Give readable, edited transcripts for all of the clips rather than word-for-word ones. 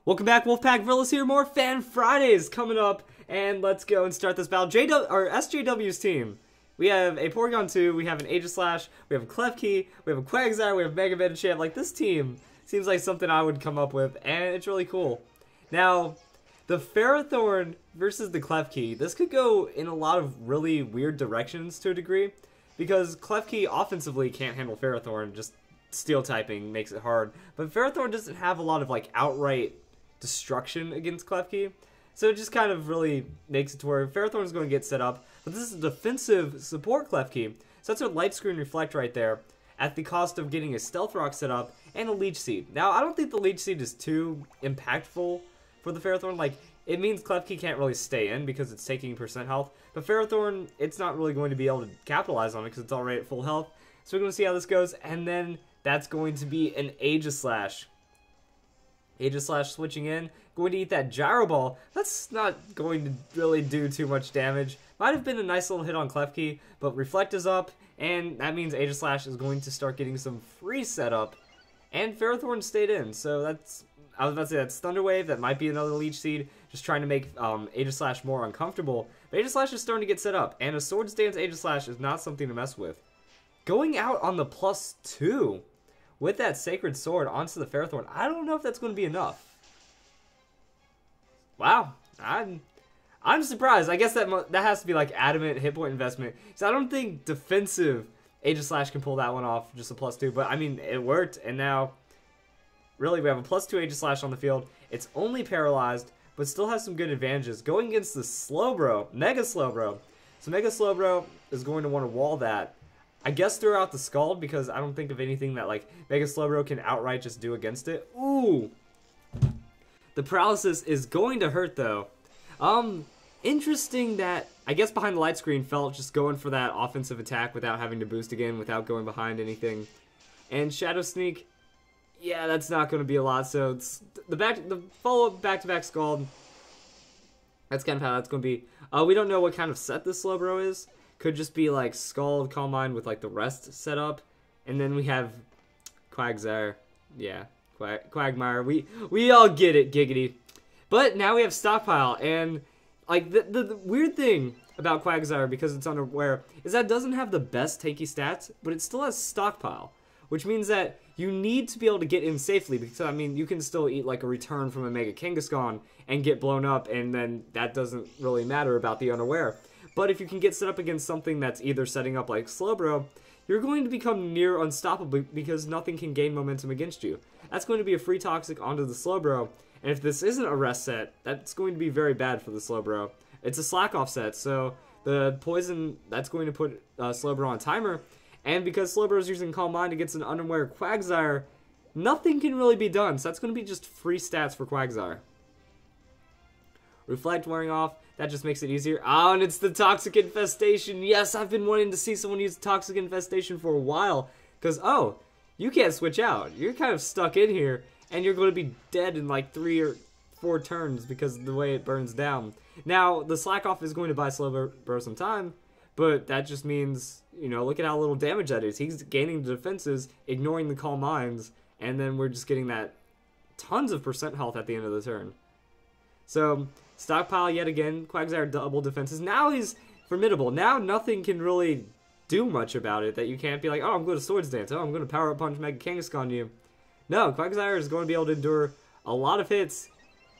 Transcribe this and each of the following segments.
Welcome back, Wolfpack Villas here. More Fan Fridays coming up, and let's go and start this battle. S.J.W's team. We have a Porygon 2, we have an Aegislash, we have a Klefki, we have a Quagsire, we have Mega Man Champ. Like, this team seems like something I would come up with, and it's really cool. Now, the Ferrothorn versus the Klefki, this could go in a lot of really weird directions to a degree, because Klefki offensively can't handle Ferrothorn, just Steel typing makes it hard. But Ferrothorn doesn't have a lot of, like, outright destruction against Klefki, so it just kind of really makes it to where Ferrothorn is going to get set up, but this is a defensive support Klefki, so that's a Light Screen Reflect right there, at the cost of getting a Stealth Rock set up and a Leech Seed. Now, I don't think the Leech Seed is too impactful for the Ferrothorn. Like, it means Klefki can't really stay in because it's taking % health, but Ferrothorn, it's not really going to be able to capitalize on it because it's already at full health, so we're going to see how this goes, and then that's going to be an Aegislash. Aegislash switching in, going to eat that Gyro Ball. That's not going to really do too much damage. Might have been a nice little hit on Klefki, but Reflect is up, and that means Aegislash is going to start getting some free setup, and Ferrothorn stayed in, so that's, I was about to say, that's Thunder Wave, that might be another Leech Seed, just trying to make Aegislash more uncomfortable, but Aegislash is starting to get set up, and a Swords Dance Aegislash is not something to mess with. Going out on the +2, with that Sacred Sword onto the Ferrothorn, I don't know if that's going to be enough. Wow, I'm surprised. I guess that has to be like adamant hit point investment. So I don't think defensive Aegislash can pull that one off, just a +2. But I mean, it worked, and now really we have a +2 Aegislash on the field. It's only paralyzed, but still has some good advantages. Going against the Slowbro, Mega Slowbro. So Mega Slowbro is going to want to wall that. I guess throw out the Scald, because I don't think of anything that, like, Mega Slowbro can outright just do against it. Ooh! The Paralysis is going to hurt, though. Interesting that, I guess behind the Light Screen felt just going for that offensive attack without having to boost again, without going behind anything. And Shadow Sneak, yeah, that's not going to be a lot, so it's the follow-up back-to-back Scald, that's kind of how that's going to be. We don't know what kind of set this Slowbro is. Could just be like Scald, Calm Mind with like the rest set up, and then we have Quagsire, yeah, Quagmire. We all get it, giggity. But now we have Stockpile, and like the weird thing about Quagsire, because it's unaware, is that it doesn't have the best tanky stats, but it still has Stockpile, which means that you need to be able to get in safely, because I mean you can still eat like a return from a Mega Kangaskhan and get blown up, and then that doesn't really matter about the unaware. But if you can get set up against something that's either setting up like Slowbro, you're going to become near unstoppable because nothing can gain momentum against you. That's going to be a free Toxic onto the Slowbro, and if this isn't a rest set, that's going to be very bad for the Slowbro. It's a slack off set, so the Poison, that's going to put Slowbro on timer, and because Slowbro is using Calm Mind against an unaware Quagsire, nothing can really be done, so that's going to be just free stats for Quagsire. Reflect wearing off, that just makes it easier. Oh, and it's the Toxic Infestation. Yes, I've been wanting to see someone use Toxic Infestation for a while. Because, oh, you can't switch out. You're kind of stuck in here, and you're going to be dead in like 3 or 4 turns because of the way it burns down. Now, the Slack Off is going to buy Slowbro some time, but that just means, you know, look at how little damage that is. He's gaining the defenses, ignoring the Calm Minds, and then we're just getting that tons of % health at the end of the turn. So, Stockpile yet again, Quagsire double defenses. Now he's formidable. Now nothing can really do much about it, that you can't be like, oh, I'm going to Swords Dance. Oh, I'm going to Power Up Punch Mega Kangaskhan you. No, Quagsire is going to be able to endure a lot of hits,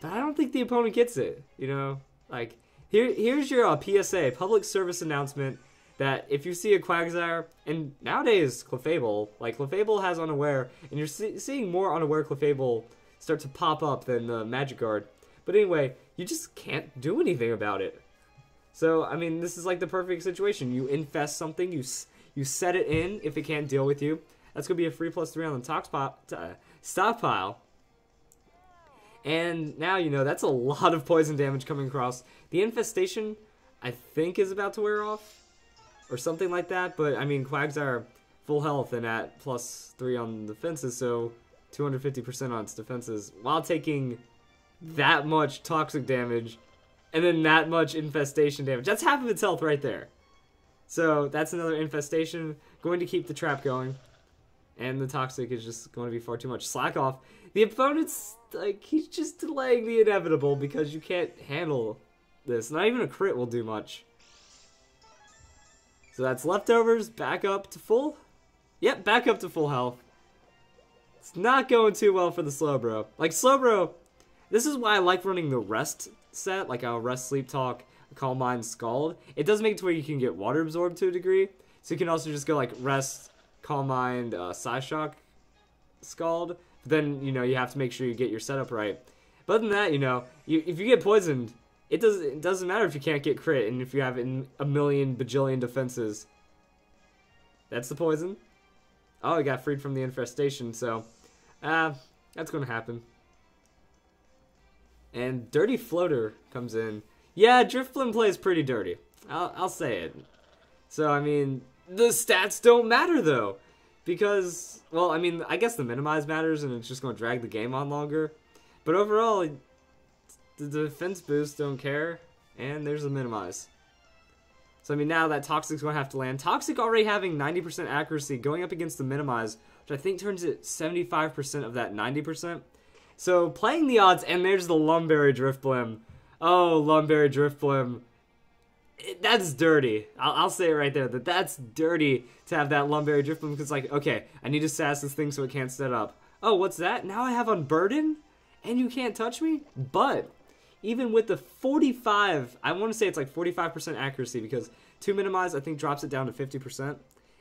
but I don't think the opponent gets it, you know? Like, here's your PSA, public service announcement, that if you see a Quagsire, and nowadays Clefable, like Clefable has Unaware, and you're seeing more Unaware Clefable start to pop up than Magikarp. But anyway, you just can't do anything about it. So, I mean, this is like the perfect situation. You infest something, you set it in if it can't deal with you. That's going to be a free +3 on the Stockpile. And now, you know, that's a lot of poison damage coming across. The Infestation, I think, is about to wear off, or something like that. But, I mean, Quagsire full health and at +3 on defenses, so 250% on its defenses, while taking that much toxic damage, and then that much infestation damage. That's half of its health right there. So that's another infestation, going to keep the trap going. And the Toxic is just going to be far too much. Slack off. The opponent's, like, he's just delaying the inevitable because you can't handle this. Not even a crit will do much. So that's leftovers, back up to full. Yep, back up to full health. It's not going too well for the Slowbro. Like, Slowbro, this is why I like running the rest set, like a rest, sleep, talk, calm mind, scald. It does make it to where you can get water absorbed to a degree. So you can also just go like rest, calm mind, Psyshock, scald. But then, you know, you have to make sure you get your setup right. But other than that, you know, if you get poisoned, it doesn't matter if you can't get crit and if you have a million bajillion defenses. That's the poison. Oh, I got freed from the infestation, so that's going to happen. And Dirty Floater comes in. Yeah, Driftblim plays pretty dirty. I'll say it. So, I mean, the stats don't matter, though. Because, well, I mean, I guess the minimize matters, and it's just going to drag the game on longer. But overall, the defense boosts don't care, and there's a minimize. So, I mean, now that Toxic's going to have to land. Toxic already having 90% accuracy, going up against the minimize, which I think turns it 75% of that 90%. So, playing the odds, and there's the Lumberry Driftblim. Oh, Lumberry Driftblim. That's dirty. I'll say it right there, that's dirty to have that Lumberry Driftblim, because, like, okay, I need to sass this thing so it can't set up. Oh, what's that? Now I have Unburden, and you can't touch me? But even with the 45, I want to say it's like 45% accuracy, because 2 minimize, I think, drops it down to 50%.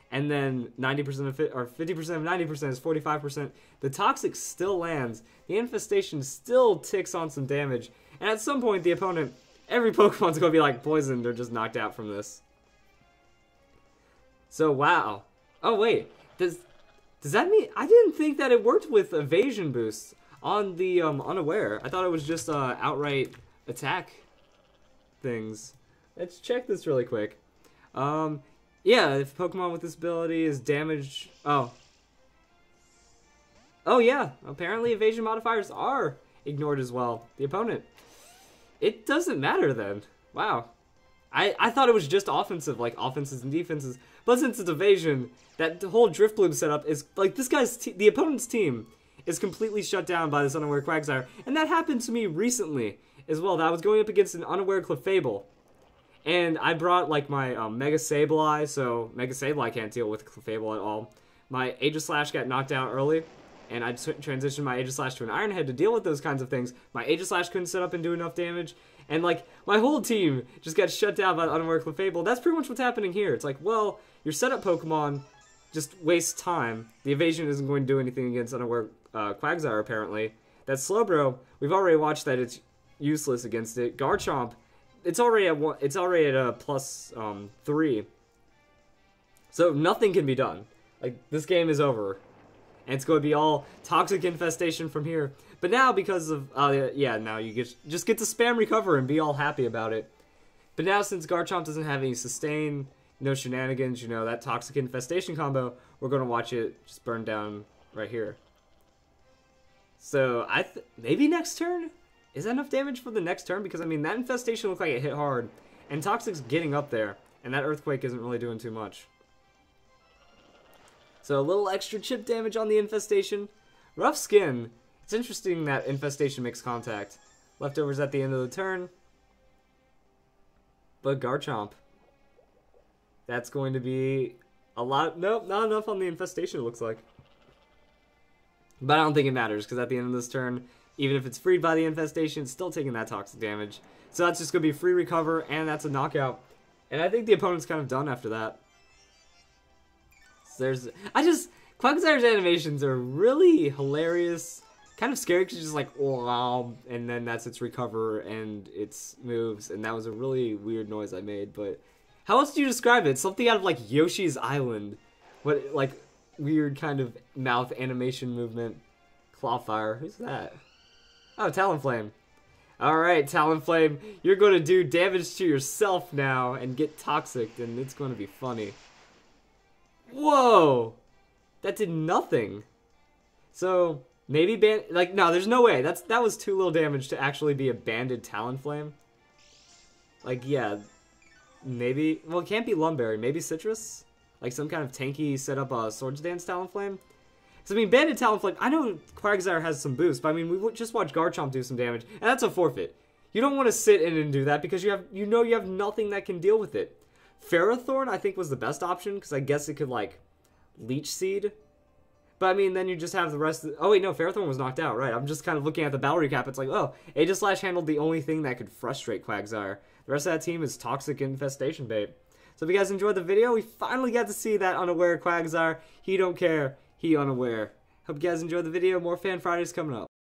And then 90% of it, or 50% of 90% is 45%. The Toxic still lands. The Infestation still ticks on some damage. And at some point, the opponent, every Pokemon's going to be like poisoned or just knocked out from this. So, wow. Oh, wait. Does that mean... I didn't think that it worked with evasion boosts on the unaware. I thought it was just outright attack things. Let's check this really quick. Yeah, if Pokemon with this ability is damaged... Oh. Oh, yeah. Apparently evasion modifiers are ignored as well. The opponent. It doesn't matter then. Wow. I thought it was just offensive, like offenses and defenses. But since it's evasion, that whole Driftbloom setup is... Like, this guy's... the opponent's team is completely shut down by this unaware Quagsire. And that happened to me recently as well. That I was going up against an unaware Clefable. And I brought, like, my Mega Sableye, so Mega Sableye can't deal with Clefable at all. My Aegislash got knocked out early, and I transitioned my Aegislash to an Iron Head to deal with those kinds of things. My Aegislash couldn't set up and do enough damage, and, like, my whole team just got shut down by the unaware Clefable. That's pretty much what's happening here. It's like, well, your setup Pokemon just wastes time. The evasion isn't going to do anything against unaware Quagsire, apparently. That Slowbro, we've already watched that it's useless against it. Garchomp, it's already at one, it's already at a plus 3. So nothing can be done. Like, this game is over. And it's going to be all Toxic Infestation from here. But now, because of, yeah, now you just get to spam recover and be all happy about it. But now, since Garchomp doesn't have any sustain, no shenanigans, you know, that Toxic Infestation combo, we're going to watch it just burn down right here. So, maybe next turn? Is that enough damage for the next turn? Because, I mean, that Infestation looked like it hit hard. And Toxic's getting up there. And that Earthquake isn't really doing too much. So, a little extra chip damage on the Infestation. Rough Skin. It's interesting that Infestation makes contact. Leftovers at the end of the turn. But Garchomp. That's going to be a lot. Nope, not enough on the Infestation, it looks like. But I don't think it matters, because at the end of this turn, even if it's freed by the Infestation, it's still taking that toxic damage. So that's just going to be free recover, and that's a knockout. And I think the opponent's kind of done after that. So Quagsire's animations are really hilarious. Kind of scary, because it's just like, wow, and then that's its recover, and its moves, and that was a really weird noise I made, but... How else do you describe it? Something out of, like, Yoshi's Island. What, like, weird kind of mouth animation movement. Clawfire. Who's that? Oh, Talonflame. Alright, Talonflame. You're going to do damage to yourself now and get toxic, and it's going to be funny. Whoa! That did nothing. So, maybe no, there's no way. That was too little damage to actually be a banded Talonflame. Like, yeah... Maybe, well, it can't be Lumberry. Maybe Citrus? Like some kind of tanky setup Swords Dance Talonflame? So, I mean, Banded Talonflame, I know Quagsire has some boost, but I mean, we just watched Garchomp do some damage, and that's a forfeit. You don't want to sit in and do that because you have nothing that can deal with it. Ferrothorn, I think, was the best option because I guess it could, like, Leech Seed. But, I mean, then you just have the rest of the... Oh, wait, no, Ferrothorn was knocked out, right. I'm just kind of looking at the battle recap. It's like, oh, Aegislash handled the only thing that could frustrate Quagsire. The rest of that team is Toxic Infestation Bait. So if you guys enjoyed the video, we finally got to see that unaware Quagsire. He don't care. He unaware. Hope you guys enjoyed the video. More Fan Fridays coming up.